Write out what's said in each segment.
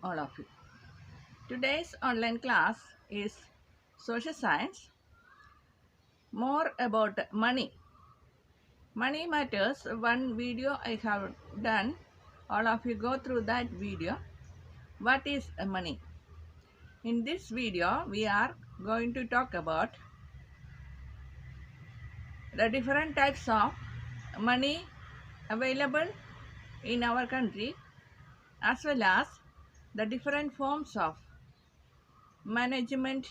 all of you. Today's online class is social science, more about money. Money matters. One video I have done. All of you go through that video. What is money? In this video, we are going to talk about the different types of money available in our country, as well as the different forms of management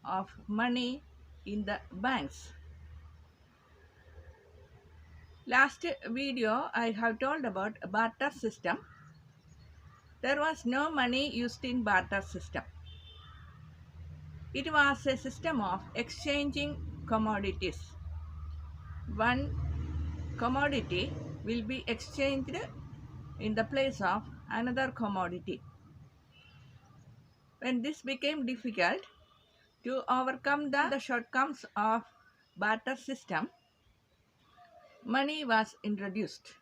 of money in the banks. Last video I have told about barter system. There was no money used in barter system. It was a system of exchanging commodities. One commodity will be exchanged in the place of another commodity. When this became difficult to overcome the shortcomings of barter system, money was introduced.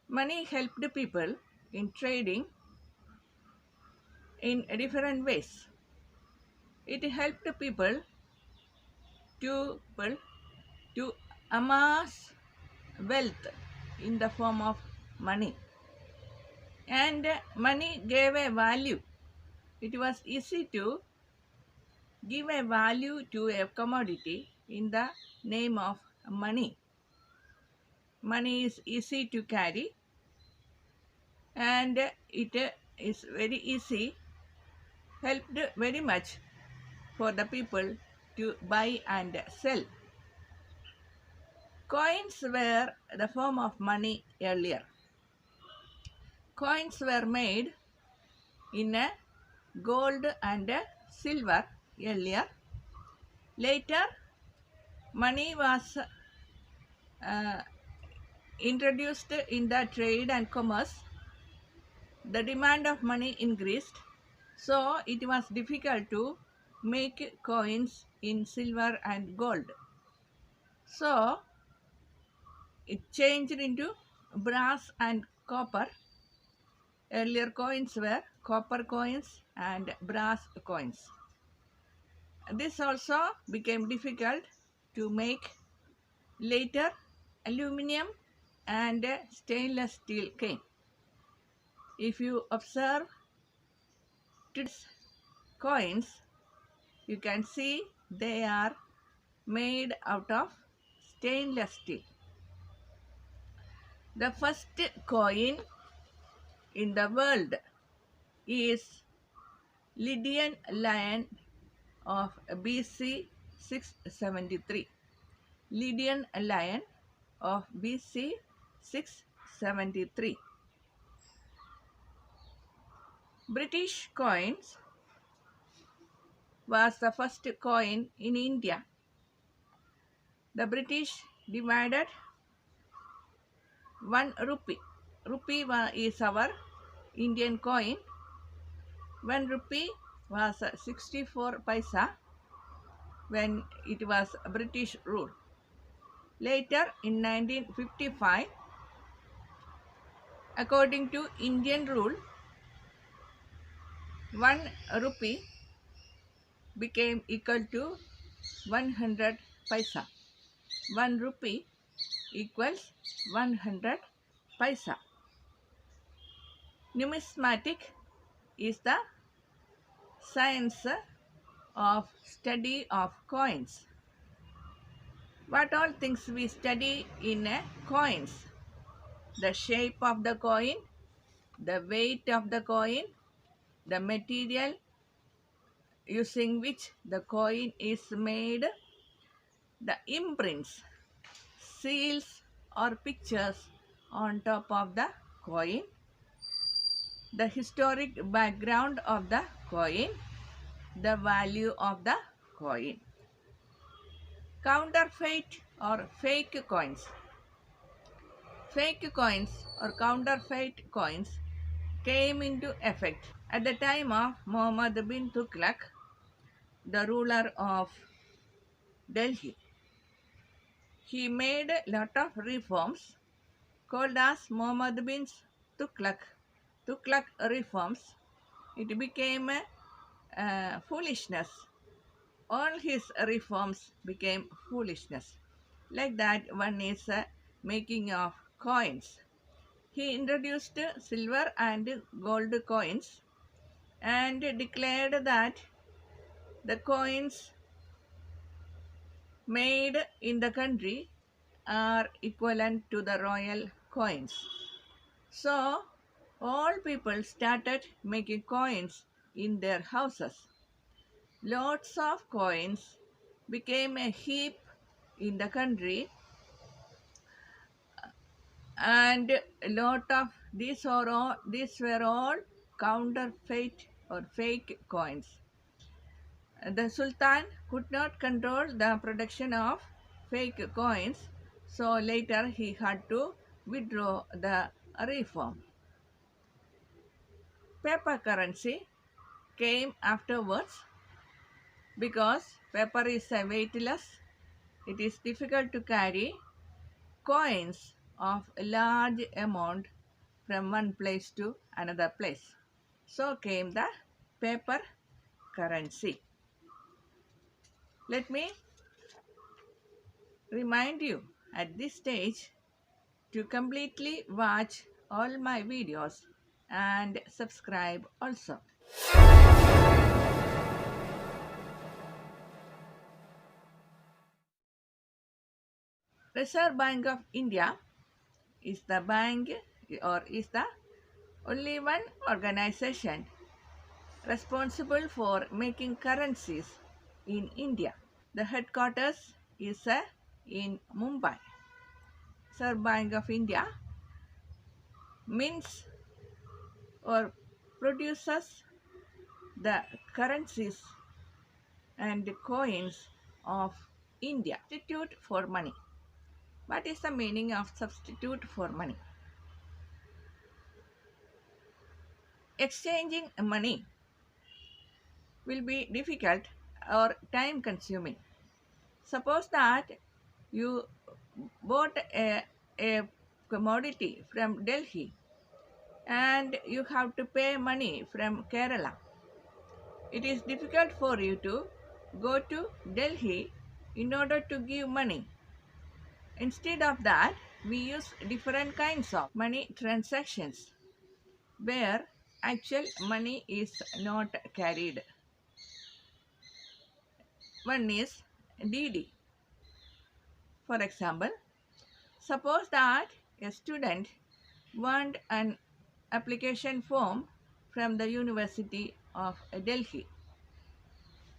Money helped people in trading in different ways. It helped people to amass wealth in the form of money. And money gave a value. It was easy to give a value to a commodity in the name of money. Money is easy to carry, and it is very easy, helped very much for the people to buy and sell. Coins were the form of money earlier. Coins were made in a gold and silver earlier. Later, money was introduced in the trade and commerce. The demand of money increased, so it was difficult to make coins in silver and gold. So it changed into brass and copper. Earlier coins were copper coins and brass coins. This also became difficult to make. Later, aluminum and stainless steel came. If you observe today's coins, you can see they are made out of stainless steel. The first coin in the world is Lydian lion of BC 673. Lydian lion of BC 673. British coins was the first coin in India. The British divided 1 rupee. Rupee is our Indian coin. 1 rupee was 64 paisa when it was British rule. Later in 1955, according to Indian rule, 1 rupee became equal to 100 paisa. 1 rupee equals 100 paisa. Numismatic is the science of study of coins. What all things we study in coins? The shape of the coin, the weight of the coin, the material using which the coin is made, the imprints, seals or pictures on top of the coin, the historic background of the coin, the value of the coin. Counterfeit or fake coins. Fake coins or counterfeit coins came into effect at the time of Muhammad bin Tughlaq, the ruler of Delhi. He made a lot of reforms called as Muhammad bin Tughlaq Tughlaq reforms, it became foolishness. All his reforms became foolishness. Like that, one is making of coins. He introduced silver and gold coins and declared that the coins made in the country are equivalent to the royal coins. So, all people started making coins in their houses. Lots of coins became a heap in the country, and a lot of these were all counterfeit or fake coins. The Sultan could not control the production of fake coins, so later he had to withdraw the reform. Paper currency came afterwards because paper is weightless, it is difficult to carry coins of a large amount from one place to another place. So came the paper currency. Let me remind you at this stage to completely watch all my videos and subscribe also. Reserve Bank of India is the bank or is the only one organization responsible for making currencies in India. The headquarters is in Mumbai. Reserve Bank of India mints or produces the currencies and coins of India. Substitute for money. What is the meaning of substitute for money? Exchanging money will be difficult or time consuming. Suppose that you bought a commodity from Delhi and you have to pay money from Kerala. It is difficult for you to go to Delhi in order to give money. Instead of that, we use different kinds of money transactions where actual money is not carried. One is DD. For example, suppose that a student want an application form from the University of Delhi.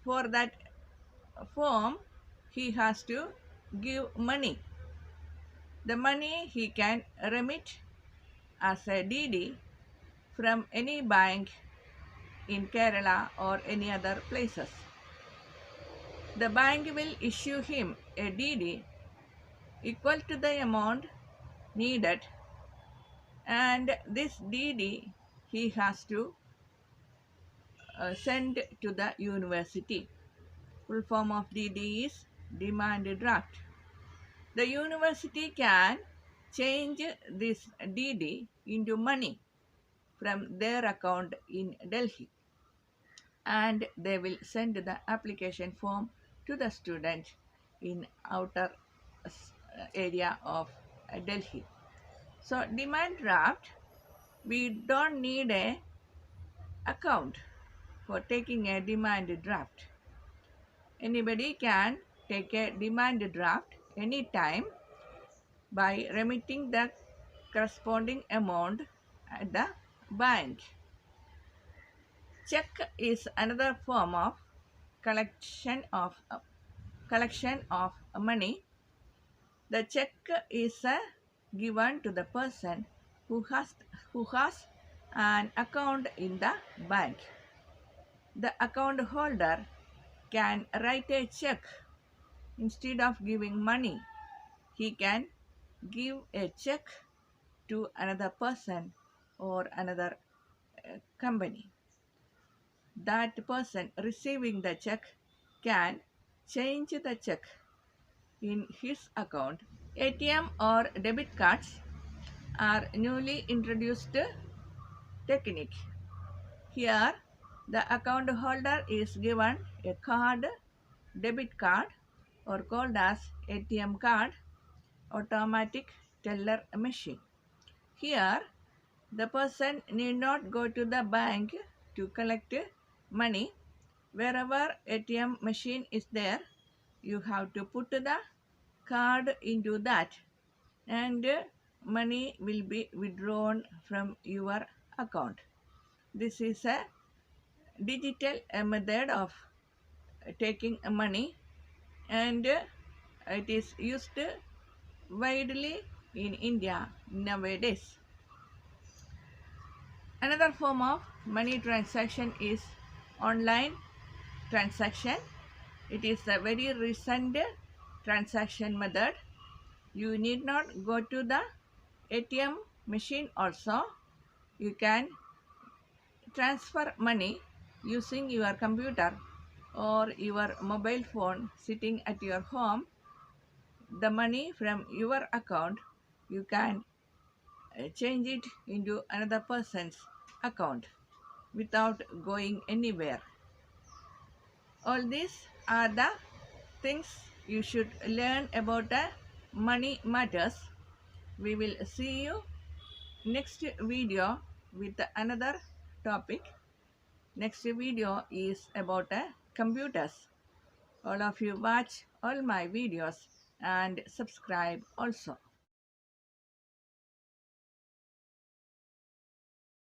For that form, he has to give money. The money he can remit as a DD from any bank in Kerala or any other places. The bank will issue him a DD equal to the amount needed, and this DD he has to send to the university. Full form of DD is demand draft. The university can change this DD into money from their account in Delhi, and they will send the application form to the student in outer area of Delhi. So demand draft, we don't need a account for taking a demand draft. Anybody can take a demand draft anytime by remitting the corresponding amount at the bank. Check is another form of collection of money. The check is given to the person who has an account in the bank. The account holder can write a check instead of giving money. He can give a check to another person or another company. That person receiving the check can change the check in his account. ATM or debit cards are newly introduced technique. Here, the account holder is given a card, debit card, or called as ATM card, automatic teller machine. Here, the person need not go to the bank to collect money. Wherever ATM machine is there, you have to put the card into that and money will be withdrawn from your account. This is a digital method of taking money and it is used widely in India nowadays. Another form of money transaction is online transaction. It is a very recent transaction method. You need not go to the ATM machine also. You can transfer money using your computer or your mobile phone sitting at your home. The money from your account, you can change it into another person's account without going anywhere. All these are the things you should learn about money matters. We will see you next video with another topic. Next video is about computers. All of you watch all my videos and subscribe also.